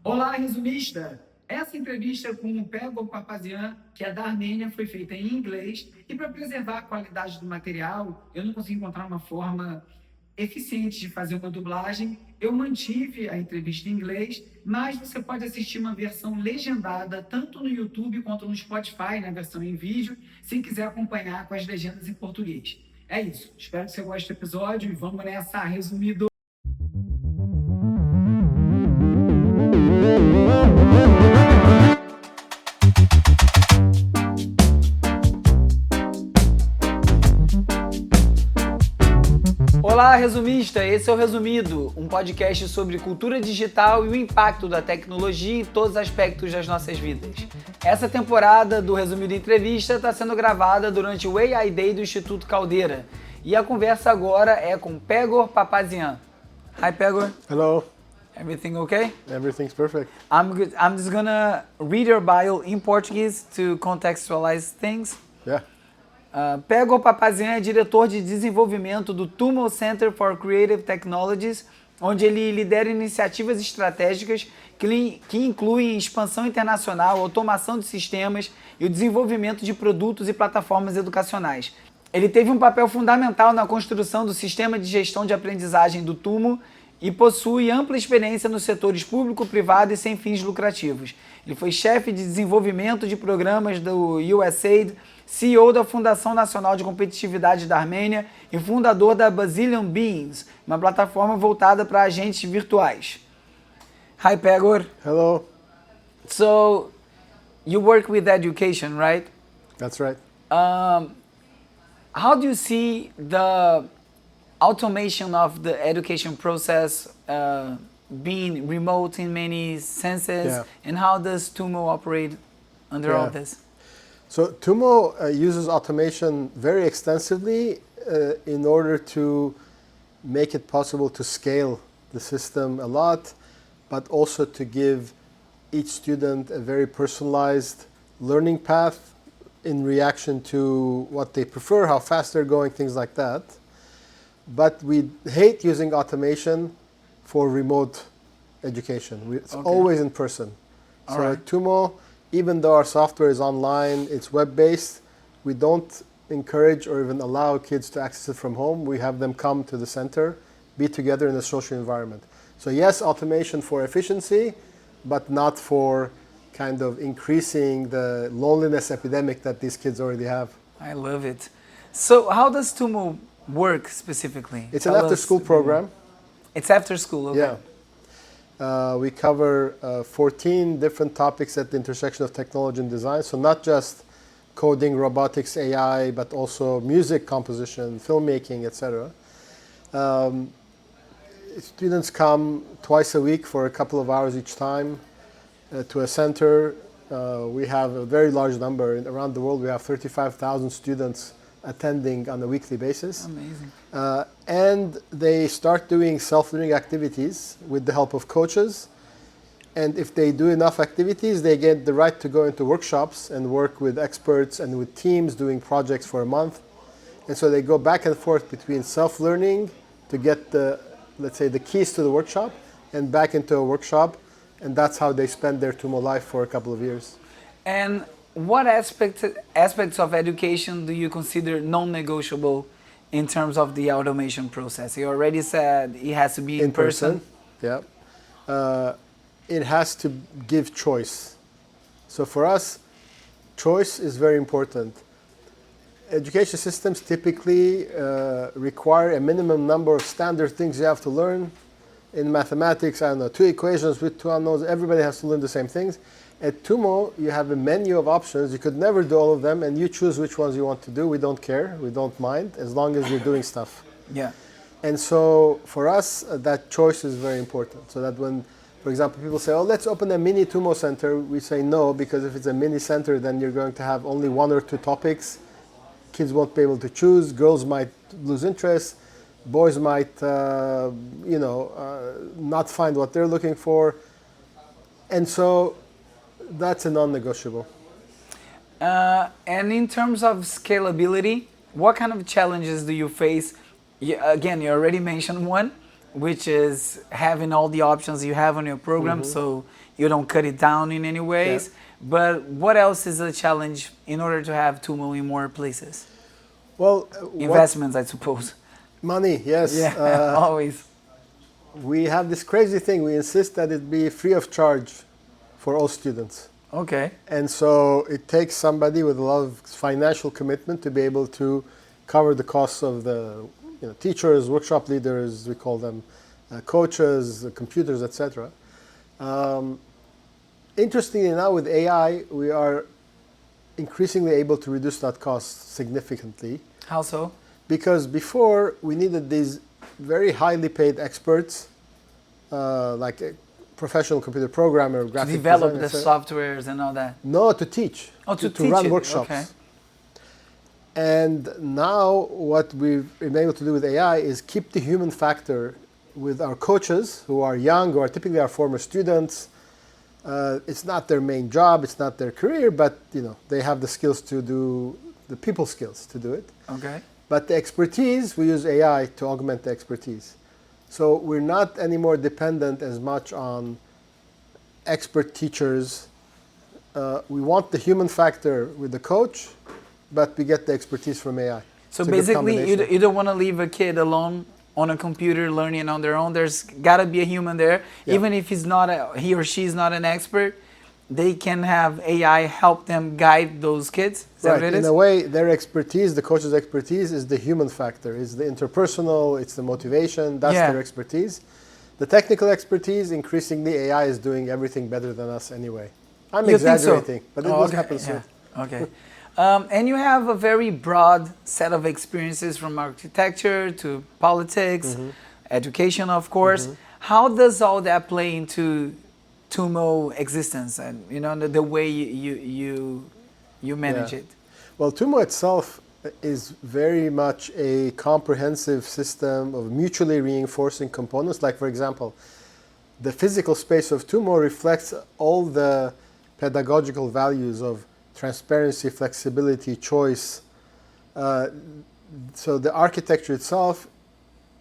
Olá, resumista! Essa entrevista com o Pegor Papazian, que é da Armênia, foi feita em inglês e para preservar a qualidade do material, eu não consegui encontrar uma forma eficiente de fazer uma dublagem. Eu mantive a entrevista em inglês, mas você pode assistir uma versão legendada tanto no YouTube quanto no Spotify, na versão em vídeo, se quiser acompanhar com as legendas em português. É isso. Espero que você goste do episódio e vamos nessa, resumido. Olá, resumista! Esse é o Resumido, um podcast sobre cultura digital e o impacto da tecnologia em todos os aspectos das nossas vidas. Essa temporada do Resumido Entrevista está sendo gravada durante o AI Day do Instituto Caldeira. E a conversa agora é com Pegor Papazian. Hi, Pegor. Hello. Everything okay? Everything's perfect. I'm good. I'm just gonna read your bio in Portuguese to contextualize things. Yeah. Pegor Papazian é diretor de desenvolvimento do TUMO Center for Creative Technologies, onde ele lidera iniciativas estratégicas que incluem expansão internacional, automação de sistemas e o desenvolvimento de produtos e plataformas educacionais. Ele teve um papel fundamental na construção do sistema de gestão de aprendizagem do TUMO e possui ampla experiência nos setores público, privado e sem fins lucrativos. Ele foi chefe de desenvolvimento de programas do USAID, CEO da Fundação Nacional de Competitividade da Armênia e fundador da Bazillion Beings, uma plataforma voltada para agentes virtuais. Hi, Pegor. Hello. So, you work with education, right? That's right. How do you see the automation of the education process being remote in many senses, Yeah. and how does TUMO operate under all this? So TUMO uses automation very extensively in order to make it possible to scale the system a lot, but also to give each student a very personalized learning path in reaction to what they prefer, how fast they're going, things like that. But we hate using automation for remote education. It's always in person. All So right. at TUMO, even though our software is online, it's web-based, we don't encourage or even allow kids to access it from home. We have them come to the center, be together in a social environment. So yes, automation for efficiency, but not for kind of increasing the loneliness epidemic that these kids already have. I love it. So how does TUMO work specifically? It's an Tell after-school us. program. It's after school, okay. Yeah. We cover 14 different topics at the intersection of technology and design. So not just coding, robotics, AI, but also music composition, filmmaking, etc. Students come twice a week for a couple of hours each time to a center. We have a very large number. Around the world, we have 35,000 students attending on a weekly basis. Amazing. And they start doing self-learning activities with the help of coaches. And if they do enough activities, they get the right to go into workshops and work with experts and with teams doing projects for a month. And so they go back and forth between self-learning to get the, let's say, the keys to the workshop and back into a workshop. And that's how they spend their TUMO life for a couple of years. And what aspects of education do you consider non-negotiable in terms of the automation process? You already said it has to be in person. Yeah. It has to give choice. So for us, choice is very important. Education systems typically require a minimum number of standard things you have to learn. In mathematics, I don't know, 2 equations with 2 unknowns, everybody has to learn the same things. At TUMO, you have a menu of options. You could never do all of them, and you choose which ones you want to do. We don't care. We don't mind, as long as you're doing stuff. Yeah. And so for us, that choice is very important. So that when, for example, people say, oh, let's open a mini TUMO center, we say no, because if it's a mini center, then you're going to have only 1 or 2 topics. Kids won't be able to choose. Girls might lose interest. Boys might, not find what they're looking for. And so that's a non-negotiable. And in terms of scalability, what kind of challenges do you face? Again, you already mentioned one, which is having all the options you have on your program. So you don't cut it down in any ways. Yeah. But what else is a challenge in order to have Tumo in more places? Well, Investments, I suppose. money, yes. Yeah, always. We have this crazy thing. We insist that it be free of charge for all students. Okay. And so it takes somebody with a lot of financial commitment to be able to cover the costs of the teachers, workshop leaders, we call them, coaches, computers, etc. Interestingly now with AI, we are increasingly able to reduce that cost significantly. How so? Because before we needed these very highly paid experts, like a professional computer programmer, To graphic develop designer, the softwares and all that. No, to teach. Oh, to to teach run it, workshops. okay. And now what we've been able to do with AI is keep the human factor with our coaches who are young, who are typically our former students. It's not their main job, it's not their career, but they have the skills to do, the people skills to do it. Okay. But the expertise, we use AI to augment the expertise. So we're not anymore dependent as much on expert teachers. We want the human factor with the coach, but we get the expertise from AI. So It's a good basically, combination. you don't want to leave a kid alone on a computer learning on their own. There's got to be a human there. Yeah. Even if he or she is not an expert, they can have AI help them guide those kids. Is that what it In is? a way, their expertise, the coach's expertise, is the human factor. It's the interpersonal, it's the motivation, that's Yeah. their expertise. The technical expertise, increasingly AI is doing everything better than us anyway. I'm You think so? exaggerating, but it will happen soon. Yeah. Okay. And you have a very broad set of experiences from architecture to politics, Mm-hmm. education, of course. How does all that play into Tumo existence and the way you manage Yeah. it? Well, Tumo itself is very much a comprehensive system of mutually reinforcing components. Like, for example, the physical space of Tumo reflects all the pedagogical values of transparency, flexibility, choice. So the architecture itself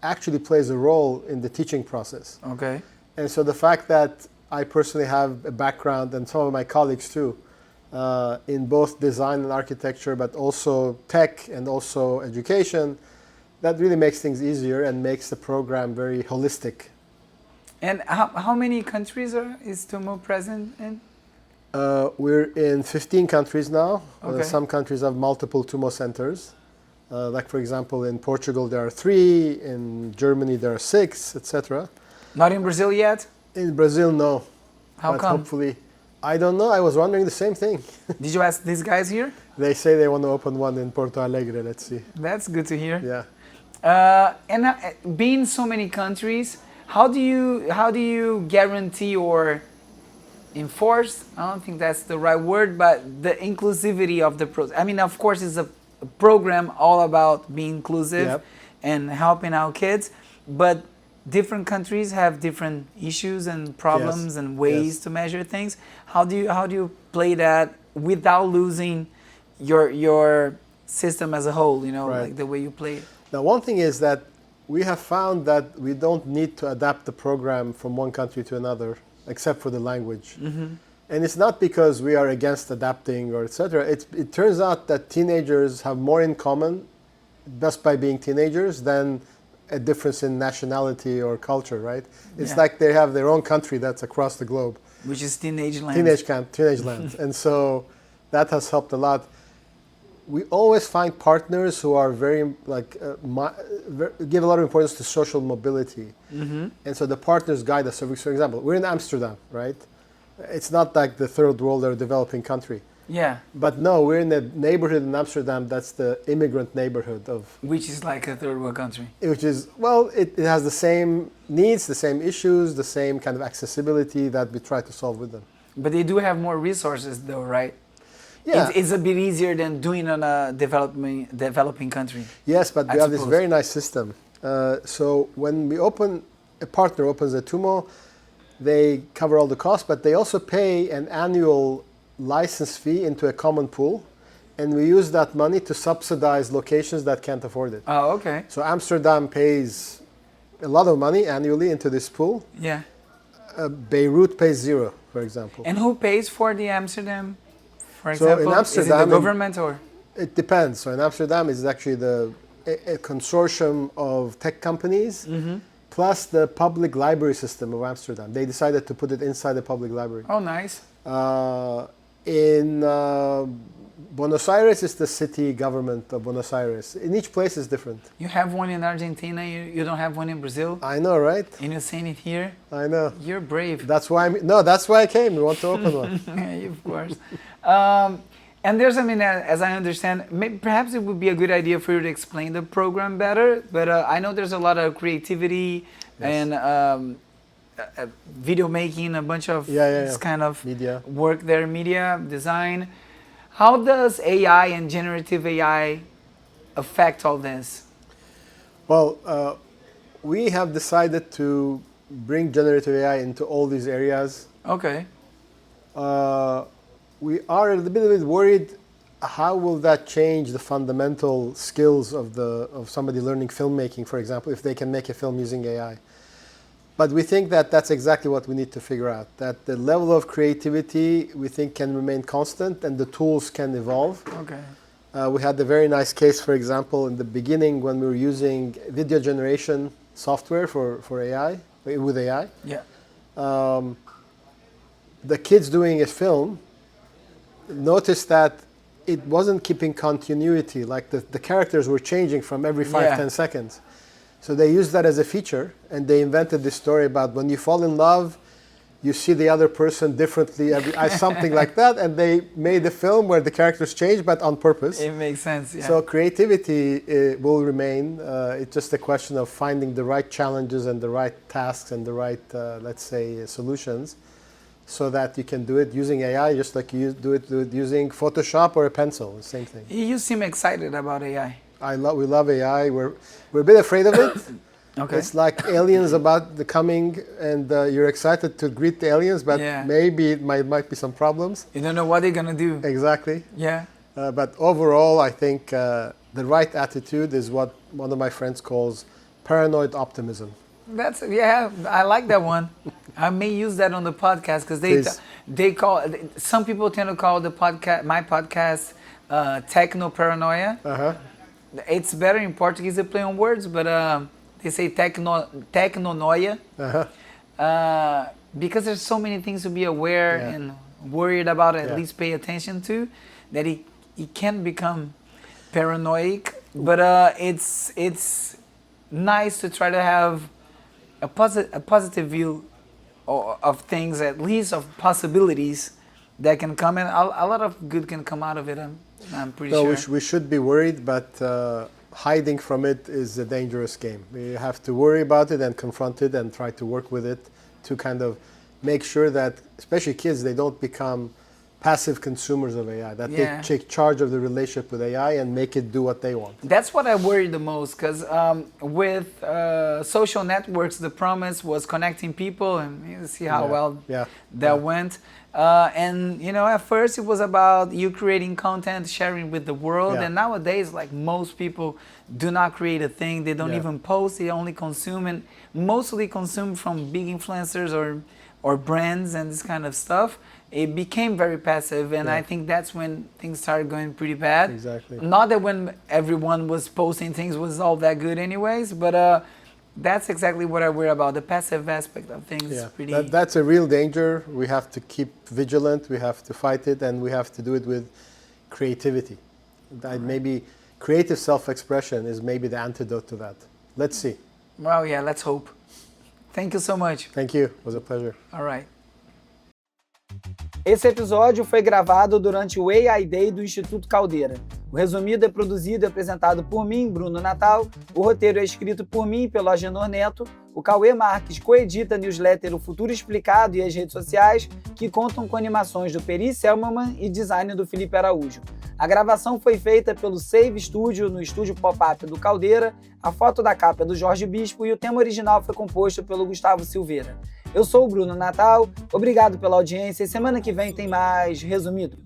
actually plays a role in the teaching process. Okay. And so the fact that I personally have a background, and some of my colleagues too, in both design and architecture, but also tech and also education, that really makes things easier and makes the program very holistic. And how many countries is Tumo present in? We're in 15 countries now. Okay. Some countries have multiple Tumo centers. Like, for example, in Portugal there are 3, in Germany there are 6, etc. Not in Brazil yet? In Brazil, no. How But come? hopefully, I don't know. I was wondering the same thing. Did you ask these guys here? They say they want to open one in Porto Alegre. Let's see. That's good to hear. Yeah. And being so many countries, how do you guarantee or enforce? I don't think that's the right word, but the inclusivity of the process. I mean, of course, it's a program all about being inclusive Yep. and helping out kids, but different countries have different issues and problems Yes. and ways Yes. to measure things. How do you play that without losing your system as a whole? Right. Like the way you play it. Now, one thing is that we have found that we don't need to adapt the program from one country to another, except for the language. And it's not because we are against adapting or etc. It turns out that teenagers have more in common just by being teenagers than a difference in nationality or culture, right? It's Yeah. like they have their own country that's across the globe. Which is teenage land. Teenage land. And so that has helped a lot. We always find partners who are very, give a lot of importance to social mobility. And so the partners guide us. So, for example, we're in Amsterdam, right? It's not like the third world or developing country. Yeah. But no, we're in a neighborhood in Amsterdam that's the immigrant neighborhood of, Which is like a third world country. which is, well, it has the same needs, the same issues, the same kind of accessibility that we try to solve with them. But they do have more resources though, right? Yeah. It's a bit easier than doing on a developing country. Yes, but we I have this suppose. very nice system. So when a partner opens a Tumo, they cover all the costs, but they also pay an annual license fee into a common pool, and we use that money to subsidize locations that can't afford it. Oh, okay. So Amsterdam pays a lot of money annually into this pool. Yeah. Beirut pays 0, for example. And who pays for the Amsterdam, for So example? in Amsterdam, is it the government or? It depends. So in Amsterdam, it's actually a consortium of tech companies plus the public library system of Amsterdam. They decided to put it inside the public library. Oh, nice. In Buenos Aires, it's the city government of Buenos Aires. In each place is different. You have one in Argentina, you don't have one in Brazil? I know, right? And you're saying it here? I know. You're brave. That's why that's why I came. We want to open one. Yeah, of course. And there's, I mean, as I understand, perhaps it would be a good idea for you to explain the program better, but I know there's a lot of creativity and video making, a bunch of this kind of media work there, media, design. How does AI and generative AI affect all this? Well, we have decided to bring generative AI into all these areas. Okay. We are a little bit worried. How will that change the fundamental skills of somebody learning filmmaking, for example, if they can make a film using AI? But we think that that's exactly what we need to figure out, that the level of creativity we think can remain constant and the tools can evolve. Okay. We had a very nice case, for example, in the beginning when we were using video generation software for AI, with AI. Yeah. The kids doing a film noticed that it wasn't keeping continuity, like the characters were changing from every 5-10 seconds. So they used that as a feature, and they invented this story about when you fall in love, you see the other person differently, something like that, and they made a film where the characters change, but on purpose. It makes sense, yeah. So creativity will remain. It's just a question of finding the right challenges and the right tasks and the right, let's say, solutions, so that you can do it using AI, just like you do it using Photoshop or a pencil, the same thing. You seem excited about AI. We love AI. We're a bit afraid of it. Okay. It's like aliens about the coming, and you're excited to greet the aliens, but maybe it might be some problems. You don't know what they're gonna do. Exactly. Yeah. But overall, I think the right attitude is what one of my friends calls paranoid optimism. I like that one. I may use that on the podcast because they call, some people tend to call my podcast techno paranoia. It's better in Portuguese to play on words, but they say technonoia. Because there's so many things to be aware and worried about, at least pay attention to, that it can become paranoid. But it's nice to try to have a positive view of things, at least of possibilities that can come, and a lot of good can come out of it. I'm pretty sure. We should be worried, but hiding from it is a dangerous game. We have to worry about it and confront it and try to work with it to kind of make sure that, especially kids, they don't become passive consumers of AI, that they take charge of the relationship with AI and make it do what they want. That's what I worry the most, because with social networks, the promise was connecting people, and you see how well that went. And at first it was about you creating content, sharing with the world, and nowadays, like, most people do not create a thing. They don't even post. They only consume, and mostly consume from big influencers or brands and this kind of stuff. It became very passive, and I think that's when things started going pretty bad. Exactly. Not that when everyone was posting things was all that good anyways, but that's exactly what I worry about, the passive aspect of things. Yeah. That's a real danger. We have to keep vigilant, we have to fight it, and we have to do it with creativity. Maybe creative self-expression is maybe the antidote to that. Let's see. Well, yeah, let's hope. Thank you so much. Thank you. It was a pleasure. All right. Esse episódio foi gravado durante o AI Day do Instituto Caldeira. O resumido é produzido e apresentado por mim, Bruno Natal. O roteiro é escrito por mim e pelo Agenor Neto. O Cauê Marques coedita a newsletter O Futuro Explicado e as redes sociais, que contam com animações do Peri Selmanman e design do Felipe Araújo. A gravação foi feita pelo Save Studio no estúdio pop-up do Caldeira, a foto da capa é do Jorge Bispo e o tema original foi composto pelo Gustavo Silveira. Eu sou o Bruno Natal, obrigado pela audiência e semana que vem tem mais Resumido.